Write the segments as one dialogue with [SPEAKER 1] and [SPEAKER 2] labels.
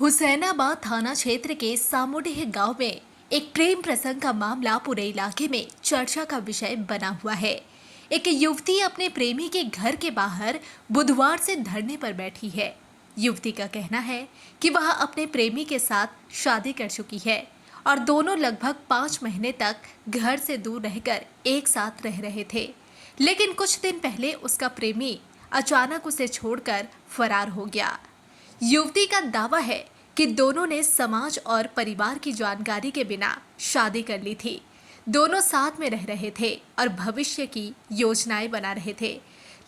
[SPEAKER 1] हुसैनाबाद थाना क्षेत्र के सामुडीह गांव में एक प्रेम प्रसंग का मामला पूरे इलाके में चर्चा का विषय बना हुआ है। एक युवती अपने प्रेमी के घर के बाहर बुधवार से धरने पर बैठी है। युवती का कहना है कि वह अपने प्रेमी के साथ शादी कर चुकी है और दोनों लगभग 5 महीने तक घर से दूर रहकर एक साथ रह रहे थे, लेकिन कुछ दिन पहले उसका प्रेमी अचानक उसे छोड़कर फरार हो गया। युवती का दावा है कि दोनों ने समाज और परिवार की जानकारी के बिना शादी कर ली थी। दोनों साथ में रह रहे थे और भविष्य की योजनाएं बना रहे थे,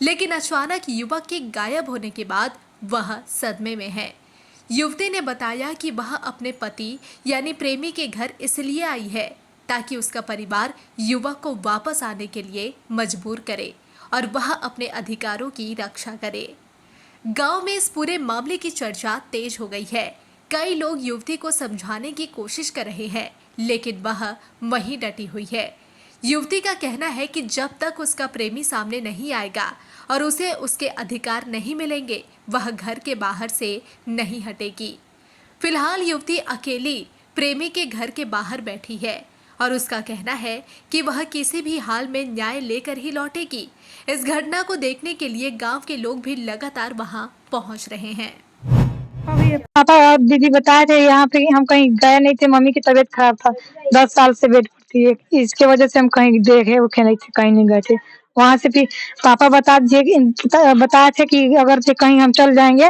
[SPEAKER 1] लेकिन अचानक युवक के गायब होने के बाद वह सदमे में है। युवती ने बताया कि वह अपने पति यानी प्रेमी के घर इसलिए आई है ताकि उसका परिवार युवक को वापस आने के लिए मजबूर करे और वह अपने अधिकारों की रक्षा करे। गांव में इस पूरे मामले की चर्चा तेज हो गई है। कई लोग युवती को समझाने की कोशिश कर रहे हैं, लेकिन वह वहीं डटी हुई है। युवती का कहना है कि जब तक उसका प्रेमी सामने नहीं आएगा और उसे उसके अधिकार नहीं मिलेंगे, वह घर के बाहर से नहीं हटेगी। फिलहाल युवती अकेली प्रेमी के घर के बाहर बैठी है और उसका कहना है कि वह किसी भी हाल में न्याय लेकर ही लौटेगी। इस घटना को देखने के लिए गांव के लोग भी लगातार वहां पहुंच रहे हैं।
[SPEAKER 2] अभी पापा और दीदी बताए थे यहाँ पे हम कहीं गए नहीं थे। मम्मी की तबीयत खराब था, 10 साल से बेड पर थी। इसके वजह से हम कहीं देखे उखे नहीं थे, कहीं नहीं गए थे। वहां से फिर पापा बताए थे कि अगर से कहीं हम चल जाएंगे,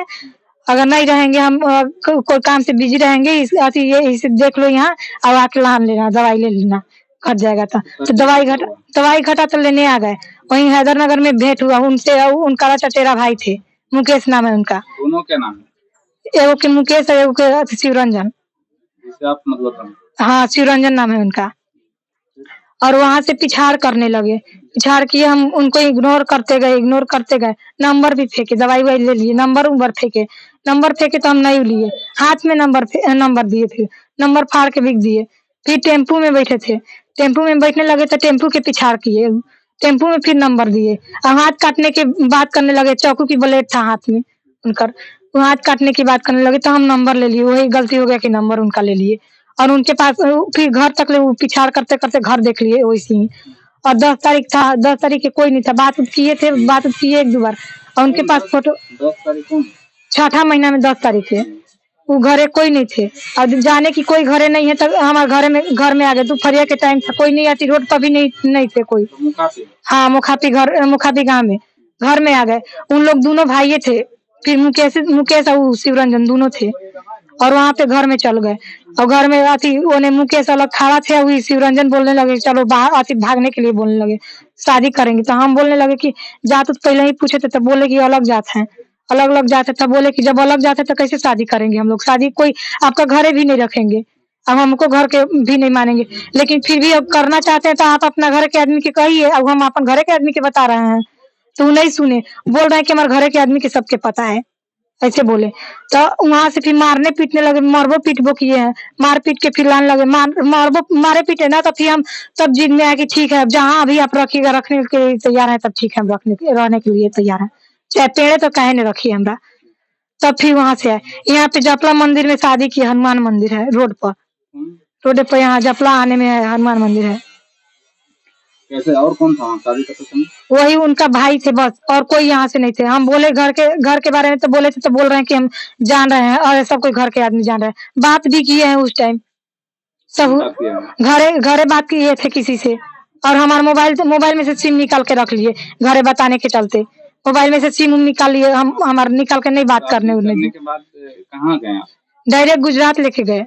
[SPEAKER 2] अगर नहीं रहेंगे हम कोई काम से बिजी रहेंगे, इसे देख लो यहाँ और आके लान लेना, दवाई ले लेना, घट जाएगा। तो दवाई घटा तो लेने आ गए। वहीं हैदरनगर में भेंट हुआ उनसे। उनका चचेरा भाई थे, मुकेश नाम है उनका।
[SPEAKER 3] दोनों क्या नाम है?
[SPEAKER 2] एगो के मुकेश है, एगो के शिवरंजन।
[SPEAKER 3] जिसे आप मतलब
[SPEAKER 2] हाँ, शिवरंजन नाम है उनका। और वहां से पिछाड़ करने लगे। पिछाड़ किए, हम उनको इग्नोर करते गए। नंबर भी फेंके, दवाई वाई ले लिए, नंबर फेंके तो हम नहीं लिए। हाथ में नंबर दिए, फिर नंबर फाड़ के बिक दिए। फिर टेम्पू में बैठे थे, टेम्पू में बैठने लगे तो टेम्पू के पिछाड़ किए, टेम्पू में फिर नंबर दिए। और हाथ काटने के बात करने लगे, चाकू की ब्लेड था हाथ में उनकर। हाथ काटने की बात करने लगे तो हम नंबर ले लिए। वही गलती हो गया कि नंबर उनका ले लिए। और उनके पास फिर घर तक ले पिछाड़ करते करते घर देख लिए वैसे ही। और 10 तारीख था, 10 तारीख के कोई नहीं था। बात किए 1-2 बार। और उनके पास फोटो
[SPEAKER 3] 10 तारीख को
[SPEAKER 2] छठा महीना में 10 तारीख है। वो घरे कोई नहीं थे। और जाने की कोई घरे नहीं है तो हमारे घर में आ गए। दोपहरिया के टाइम था, कोई नहीं आती, रोड पर भी नहीं थे कोई। हाँ, मुखापी गाँव में घर में आ गए। उन लोग दोनों भाई थे। फिर मुकेश और शिवरंजन दोनों थे। और वहां पे घर में चल गए। और घर में उन्हें मुकेश अलग खड़ा थे। वही शिवरंजन बोलने लगे चलो बाहर, भागने के लिए बोलने लगे शादी करेंगे। तो हम बोलने लगे कि जात तो पहले ही पूछे थे, तो बोले कि अलग जात है, अलग जात है। तब बोले कि जब अलग जात है तो कैसे शादी करेंगे हम लोग? शादी कोई आपका घरे भी नहीं रखेंगे, अब हमको घर के भी नहीं मानेंगे। लेकिन फिर भी अब करना चाहते हैं तो आप अपना घर के आदमी के कहिए। अब हम अपन घर के आदमी के बता रहे हैं तो नहीं सुने, बोल रहे हैं कि हमारे घर के आदमी के सबके पता है, ऐसे बोले। तो वहां से फिर मारने पीटने लगे, मरबो पीटबो किए हैं। मार पीट के फिर लाने लगे, मारे पीटे ना। तो फिर हम तब जिद में आए कि ठीक है, जहाँ अभी आप रखिएगा, रखने के लिए तैयार है तब ठीक है, हम रहने के लिए तैयार है, चाहे पेड़े तो काहे नहीं रखिए हमरा। तब फिर वहां से आए। यहाँ पे जपला मंदिर में शादी की, हनुमान मंदिर है रोड पर यहाँ जपला आने में है, हनुमान मंदिर है।
[SPEAKER 3] कैसे और कौन था शादी करते समय?
[SPEAKER 2] वही उनका भाई थे बस, और कोई यहाँ से नहीं थे। हम बोले घर के बारे में तो बोले थे, तो बोल रहे हैं कि हम जान रहे हैं और सब कोई घर के आदमी जान रहे हैं। बात भी किए हैं उस टाइम सब, घरे बात किए थे किसी से। और हमारा मोबाइल में से सिम निकाल के रख लिए, घरे बताने के चलते। मोबाइल में से सिम निकाल लिए, हम हमारे निकाल के नहीं बात करने
[SPEAKER 3] के बाद कहाँ गए आप?
[SPEAKER 2] डायरेक्ट गुजरात लेके गए।